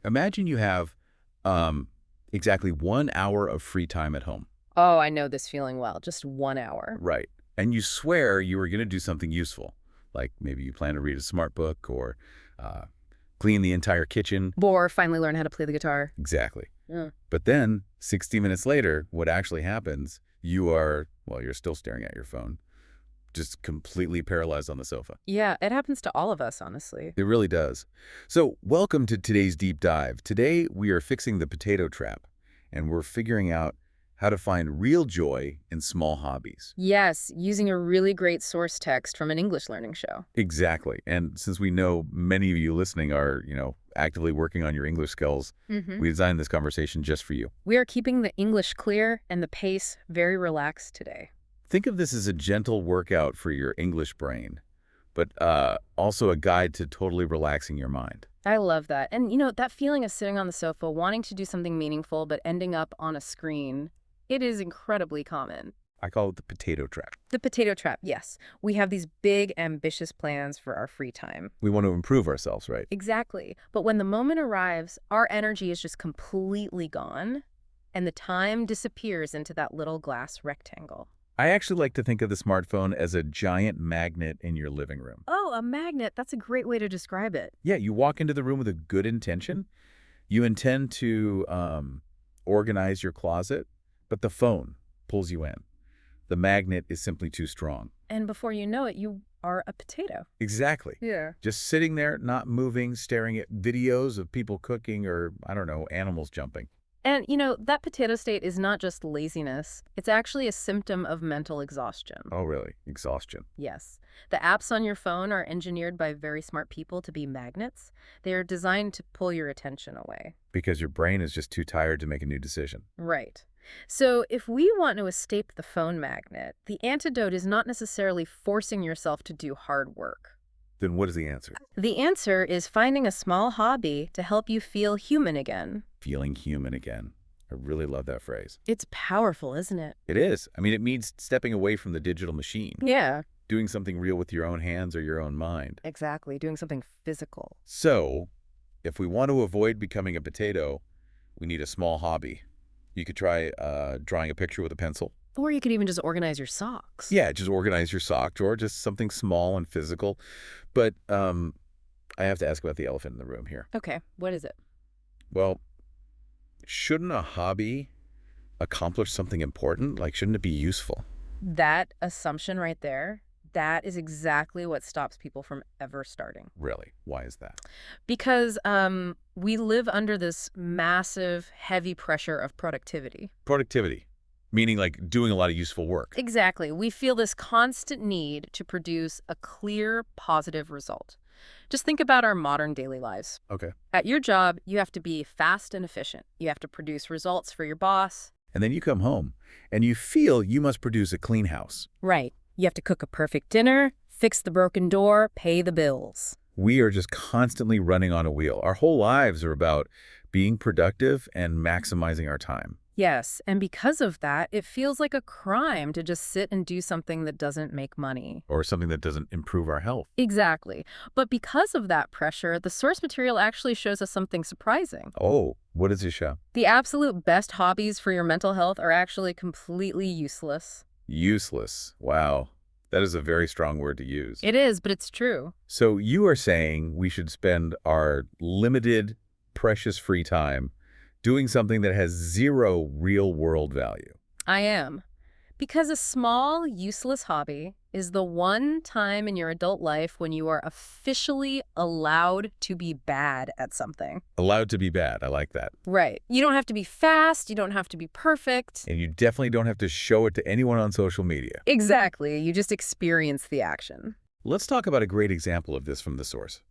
Imagine you have exactly 1 hour of free time at home. Oh, I know this feeling well. Just 1 hour. Right. And you swear you were going to do something useful, like maybe you plan to read a smart book or clean the entire kitchen. Or finally learn how to play the guitar. Exactly. Yeah. But then, 60 minutes later, what actually happens, you're still staring at your phone, just completely paralyzed on the sofa. Yeah, it happens to all of us, honestly. It really does. So, welcome to today's deep dive. Today, we are fixing the potato trap, and we're figuring out how to find real joy in small hobbies. Yes, using a really great source text from an English learning show. Exactly. And since we know many of you listening are, actively working on your English skills, we designed this conversation just for you. We are keeping the English clear and the pace very relaxed today. Think of this as a gentle workout for your English brain, but also a guide to totally relaxing your mind. I love that. And, that feeling of sitting on the sofa, wanting to do something meaningful, but ending up on a screen, it is incredibly common. I call it the potato trap. The potato trap, yes. We have these big, ambitious plans for our free time. We want to improve ourselves, right? Exactly. But when the moment arrives, our energy is just completely gone, and the time disappears into that little glass rectangle. I actually like to think of the smartphone as a giant magnet in your living room. Oh, a magnet. That's a great way to describe it. Yeah, you walk into the room with a good intention. You intend to organize your closet, but the phone pulls you in. The magnet is simply too strong. And before you know it, you are a potato. Exactly. Yeah. Just sitting there, not moving, staring at videos of people cooking or, animals jumping. And, that potato state is not just laziness. It's actually a symptom of mental exhaustion. Oh, really? Exhaustion. Yes. The apps on your phone are engineered by very smart people to be magnets. They are designed to pull your attention away. Because your brain is just too tired to make a new decision. Right. So if we want to escape the phone magnet, the antidote is not necessarily forcing yourself to do hard work. Then what is the answer? The answer is finding a small hobby to help you feel human again. Feeling human again. I really love that phrase. It's powerful, isn't it? It is. It means stepping away from the digital machine. Yeah. Doing something real with your own hands or your own mind. Exactly. Doing something physical. So, if we want to avoid becoming a potato, we need a small hobby. You could try drawing a picture with a pencil. Or you could even just organize your socks. Yeah, just organize your sock drawer, just something small and physical. But I have to ask about the elephant in the room here. Okay, what is it? Well, shouldn't a hobby accomplish something important? Shouldn't it be useful? That assumption right there, that is exactly what stops people from ever starting. Really? Why is that? Because we live under this massive, heavy pressure of productivity. Productivity, meaning doing a lot of useful work. Exactly. We feel this constant need to produce a clear, positive result. Just think about our modern daily lives. Okay. At your job, you have to be fast and efficient. You have to produce results for your boss. And then you come home and you feel you must produce a clean house. Right. You have to cook a perfect dinner, fix the broken door, pay the bills. We are just constantly running on a wheel. Our whole lives are about being productive and maximizing our time. Yes, and because of that, it feels like a crime to just sit and do something that doesn't make money. Or something that doesn't improve our health. Exactly. But because of that pressure, the source material actually shows us something surprising. Oh, what does it show? The absolute best hobbies for your mental health are actually completely useless. Useless. Wow. That is a very strong word to use. It is, but it's true. So you are saying we should spend our limited, precious free time doing something that has zero real-world value. I am. Because a small, useless hobby is the one time in your adult life when you are officially allowed to be bad at something. Allowed to be bad. I like that. Right. You don't have to be fast. You don't have to be perfect. And you definitely don't have to show it to anyone on social media. Exactly. You just experience the action. Let's talk about a great example of this from the source.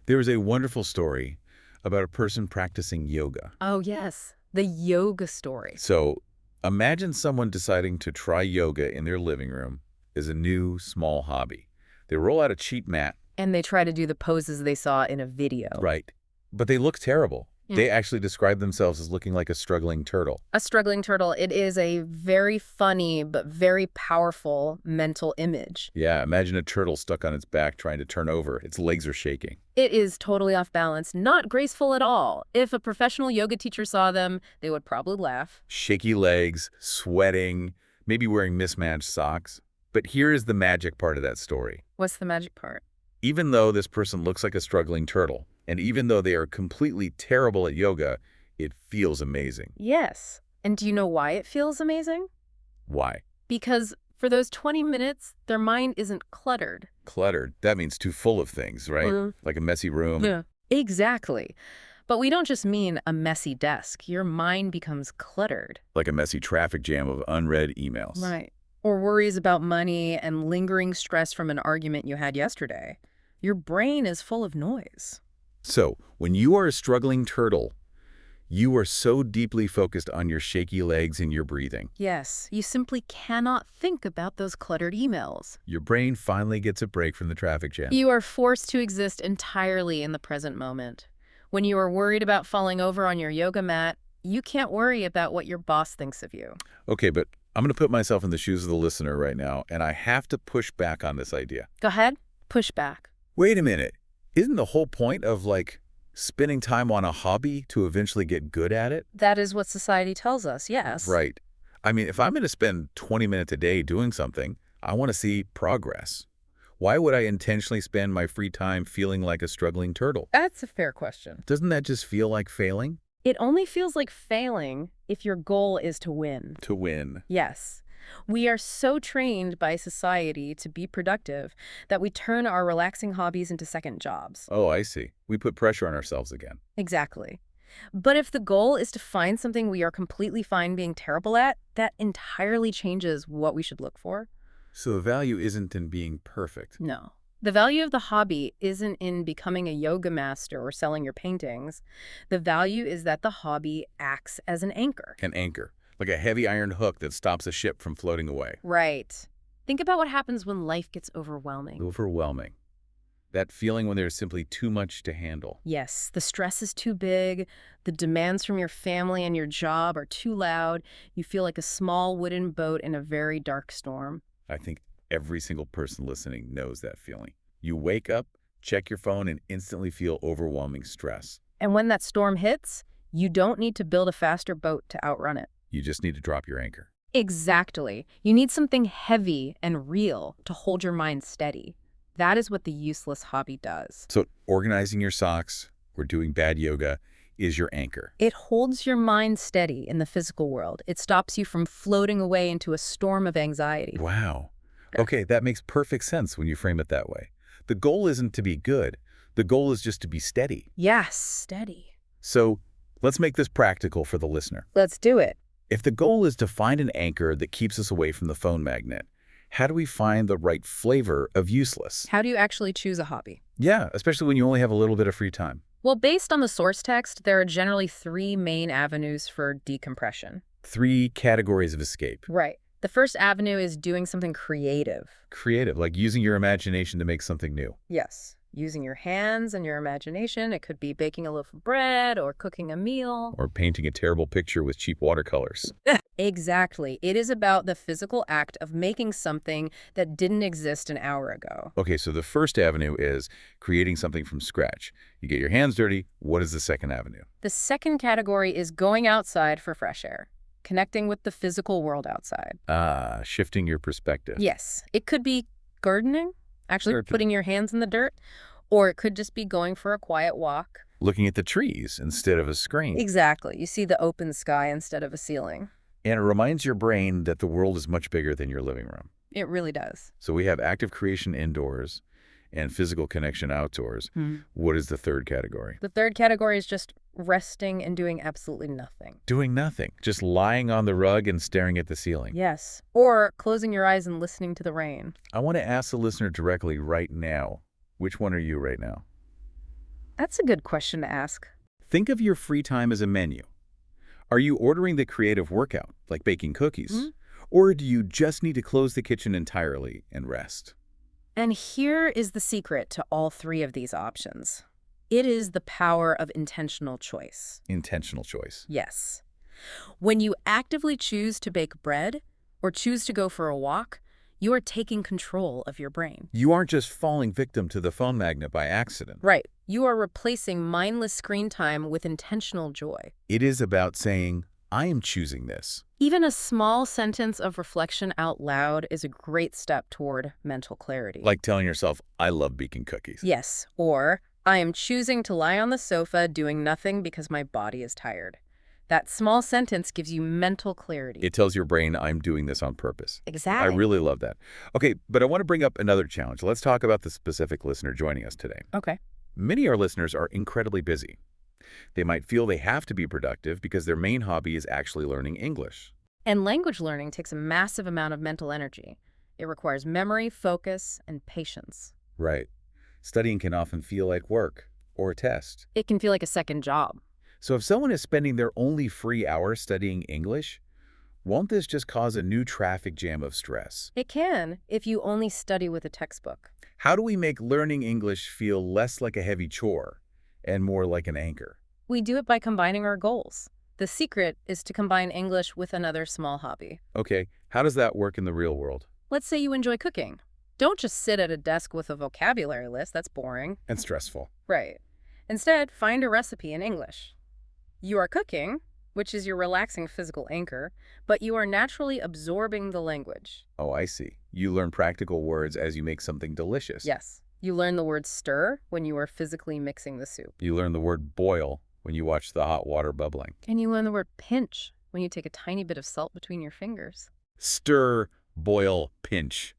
There is a wonderful story about a person practicing yoga. Oh, yes. The yoga story. So imagine someone deciding to try yoga in their living room as a new, small hobby. They roll out a cheap mat. And they try to do the poses they saw in a video. Right. But they look terrible. They actually describe themselves as looking like a struggling turtle. A struggling turtle. It is a very funny but very powerful mental image. Yeah, imagine a turtle stuck on its back trying to turn over. Its legs are shaking. It is totally off balance, not graceful at all. If a professional yoga teacher saw them, they would probably laugh. Shaky legs, sweating, maybe wearing mismatched socks. But here is the magic part of that story. What's the magic part? Even though this person looks like a struggling turtle, and even though they are completely terrible at yoga, it feels amazing. Yes. And do you know why it feels amazing? Why? Because for those 20 minutes, their mind isn't cluttered. Cluttered. That means too full of things, right? Like a messy room. Yeah. Exactly. But we don't just mean a messy desk. Your mind becomes cluttered. Like a messy traffic jam of unread emails. Right. Or worries about money and lingering stress from an argument you had yesterday. Your brain is full of noise. So, when you are a struggling turtle, you are so deeply focused on your shaky legs and your breathing. Yes, you simply cannot think about those cluttered emails. Your brain finally gets a break from the traffic jam. You are forced to exist entirely in the present moment. When you are worried about falling over on your yoga mat, you can't worry about what your boss thinks of you. Okay, but I'm going to put myself in the shoes of the listener right now, and I have to push back on this idea. Go ahead. Push back. Wait a minute. Isn't the whole point of, spending time on a hobby to eventually get good at it? That is what society tells us, yes. Right. I mean, if I'm going to spend 20 minutes a day doing something, I want to see progress. Why would I intentionally spend my free time feeling like a struggling turtle? That's a fair question. Doesn't that just feel like failing? It only feels like failing if your goal is to win. To win. Yes. We are so trained by society to be productive that we turn our relaxing hobbies into second jobs. Oh, I see. We put pressure on ourselves again. Exactly. But if the goal is to find something we are completely fine being terrible at, that entirely changes what we should look for. So the value isn't in being perfect. No. The value of the hobby isn't in becoming a yoga master or selling your paintings. The value is that the hobby acts as an anchor. An anchor. Like a heavy iron hook that stops a ship from floating away. Right. Think about what happens when life gets overwhelming. Overwhelming. That feeling when there's simply too much to handle. Yes, the stress is too big, the demands from your family and your job are too loud, you feel like a small wooden boat in a very dark storm. I think every single person listening knows that feeling. You wake up, check your phone, and instantly feel overwhelming stress. And when that storm hits, you don't need to build a faster boat to outrun it. You just need to drop your anchor. Exactly. You need something heavy and real to hold your mind steady. That is what the useless hobby does. So organizing your socks or doing bad yoga is your anchor. It holds your mind steady in the physical world. It stops you from floating away into a storm of anxiety. Wow. Okay, that makes perfect sense when you frame it that way. The goal isn't to be good. The goal is just to be steady. Yes, steady. So let's make this practical for the listener. Let's do it. If the goal is to find an anchor that keeps us away from the phone magnet, how do we find the right flavor of useless? How do you actually choose a hobby? Yeah, especially when you only have a little bit of free time. Well, based on the source text, there are generally 3 main avenues for decompression. 3 categories of escape. Right. The first avenue is doing something creative. Creative, like using your imagination to make something new. Yes. Using your hands and your imagination. It could be baking a loaf of bread or cooking a meal. Or painting a terrible picture with cheap watercolors. Exactly. It is about the physical act of making something that didn't exist an hour ago. Okay, so the first avenue is creating something from scratch. You get your hands dirty. What is the second avenue? The second category is going outside for fresh air. Connecting with the physical world outside. Ah, shifting your perspective. Yes. It could be gardening, actually putting your hands in the dirt, or it could just be going for a quiet walk. Looking at the trees instead of a screen. Exactly. You see the open sky instead of a ceiling. And it reminds your brain that the world is much bigger than your living room. It really does. So we have active creation indoors and physical connection outdoors. What is the third category? The third category is just resting and doing absolutely nothing. Doing nothing. Just lying on the rug and staring at the ceiling. Yes. Or closing your eyes and listening to the rain. I want to ask the listener directly right now. Which one are you right now? That's a good question to ask. Think of your free time as a menu. Are you ordering the creative workout, like baking cookies? Or do you just need to close the kitchen entirely and rest? And here is the secret to all 3 of these options. It is the power of intentional choice. Intentional choice. Yes. When you actively choose to bake bread or choose to go for a walk, you are taking control of your brain. You aren't just falling victim to the phone magnet by accident. Right. You are replacing mindless screen time with intentional joy. It is about saying, I am choosing this. Even a small sentence of reflection out loud is a great step toward mental clarity. Like telling yourself, I love baking cookies. Yes, or I am choosing to lie on the sofa doing nothing because my body is tired. That small sentence gives you mental clarity. It tells your brain, I'm doing this on purpose. Exactly. I really love that. Okay, but I want to bring up another challenge. Let's talk about the specific listener joining us today. Okay. Many of our listeners are incredibly busy. They might feel they have to be productive because their main hobby is actually learning English. And language learning takes a massive amount of mental energy. It requires memory, focus, and patience. Right. Studying can often feel like work or a test. It can feel like a second job. So if someone is spending their only free hour studying English, won't this just cause a new traffic jam of stress? It can, if you only study with a textbook. How do we make learning English feel less like a heavy chore and more like an anchor? We do it by combining our goals. The secret is to combine English with another small hobby. Okay, how does that work in the real world? Let's say you enjoy cooking. Don't just sit at a desk with a vocabulary list. That's boring. And stressful. Right. Instead, find a recipe in English. You are cooking, which is your relaxing physical anchor, but you are naturally absorbing the language. Oh, I see. You learn practical words as you make something delicious. Yes. You learn the word stir when you are physically mixing the soup. You learn the word boil when you watch the hot water bubbling. And you learn the word pinch when you take a tiny bit of salt between your fingers. Stir, boil, pinch.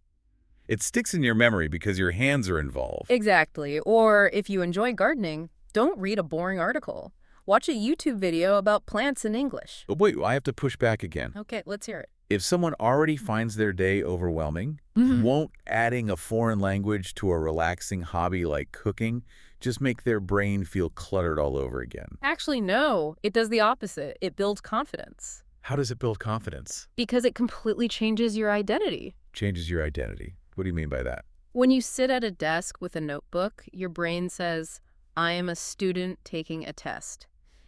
It sticks in your memory because your hands are involved. Exactly. Or if you enjoy gardening, don't read a boring article. Watch a YouTube video about plants in English. But wait, I have to push back again. Okay, let's hear it. If someone already finds their day overwhelming, won't adding a foreign language to a relaxing hobby like cooking just make their brain feel cluttered all over again? Actually, no. It does the opposite. It builds confidence. How does it build confidence? Because it completely changes your identity. Changes your identity. What do you mean by that? When you sit at a desk with a notebook, your brain says, I am a student taking a test.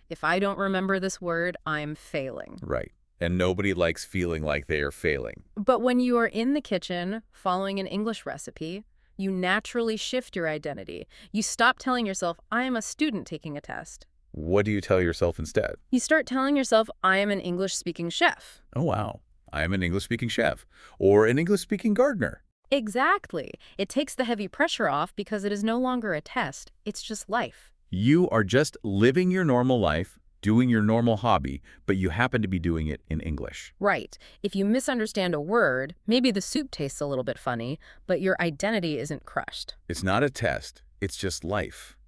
If I don't remember this word, I'm failing. Right. And nobody likes feeling like they are failing. But when you are in the kitchen following an English recipe, you naturally shift your identity. You stop telling yourself, I am a student taking a test. What do you tell yourself instead? You start telling yourself, I am an English-speaking chef. Oh, wow. I am an English-speaking chef or an English-speaking gardener. Exactly. It takes the heavy pressure off because it is no longer a test. It's just life. You are just living your normal life, doing your normal hobby, but you happen to be doing it in English. Right. If you misunderstand a word, maybe the soup tastes a little bit funny, but your identity isn't crushed. It's not a test. It's just life.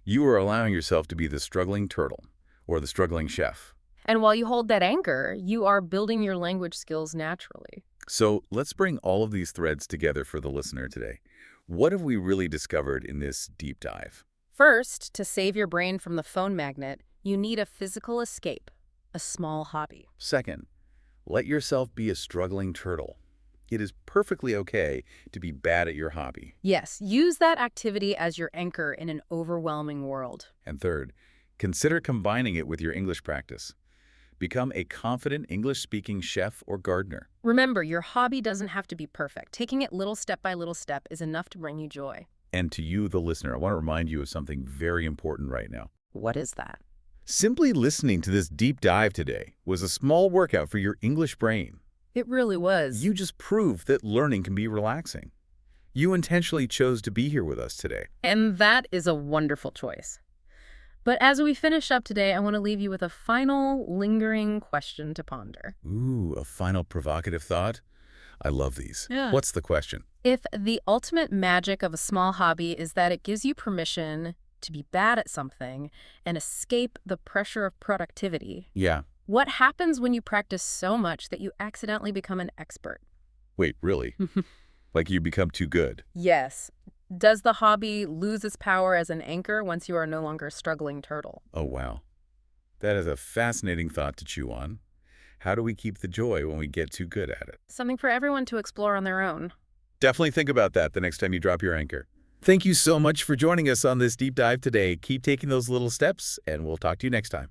You are allowing yourself to be the struggling turtle or the struggling chef. And while you hold that anchor, you are building your language skills naturally. So let's bring all of these threads together for the listener today. What have we really discovered in this deep dive? First, to save your brain from the phone magnet, you need a physical escape, a small hobby. Second, let yourself be a struggling turtle. It is perfectly okay to be bad at your hobby. Yes, use that activity as your anchor in an overwhelming world. And third, consider combining it with your English practice. Become a confident English-speaking chef or gardener. Remember, your hobby doesn't have to be perfect. Taking it little step by little step is enough to bring you joy. And to you, the listener, I want to remind you of something very important right now. What is that? Simply listening to this deep dive today was a small workout for your English brain. It really was. You just proved that learning can be relaxing. You intentionally chose to be here with us today. And that is a wonderful choice. But as we finish up today, I want to leave you with a final lingering question to ponder. Ooh, a final provocative thought? I love these. Yeah. What's the question? If the ultimate magic of a small hobby is that it gives you permission to be bad at something and escape the pressure of productivity, Yeah. what happens when you practice so much that you accidentally become an expert? Wait, really? Like you become too good? Yes. Does the hobby lose its power as an anchor once you are no longer a struggling turtle? Oh, wow. That is a fascinating thought to chew on. How do we keep the joy when we get too good at it? Something for everyone to explore on their own. Definitely think about that the next time you drop your anchor. Thank you so much for joining us on this deep dive today. Keep taking those little steps, and we'll talk to you next time.